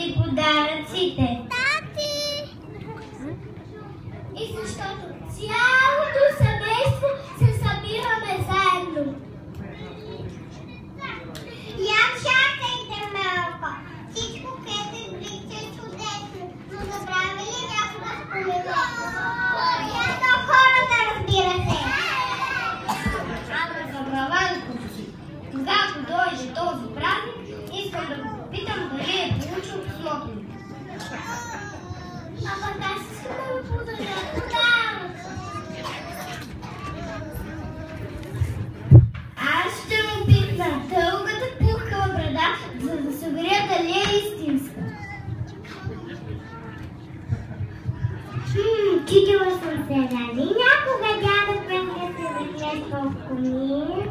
заради подаръците. Тати! И защото цялото семейство се събираме заедно. Я чакайте малко. Всичко къде влича чудесно, но забрави ли някога споменето? Ето хората, разбира се. Ама забравянко си. Когато дойде този празник, искам да го попитам дали е получил писмото ми. Ама аз искам да го подаря. Аз ще му пипна дългата пухкава брада, за да се уверя дали е истинска. Чудила съм се, дали някога дядо Петя се захлесва в комин?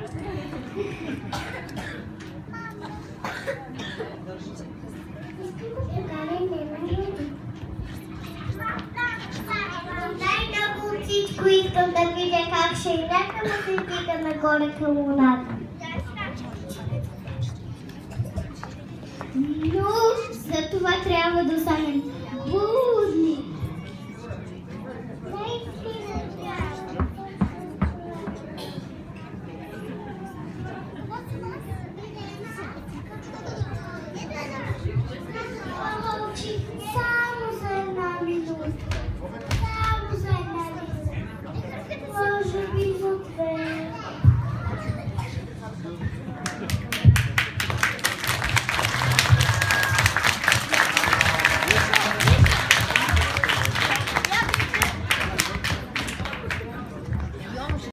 Най-много всичко искам да видя как ще лека му се стига нагоре към луната. Но за това трябва да останем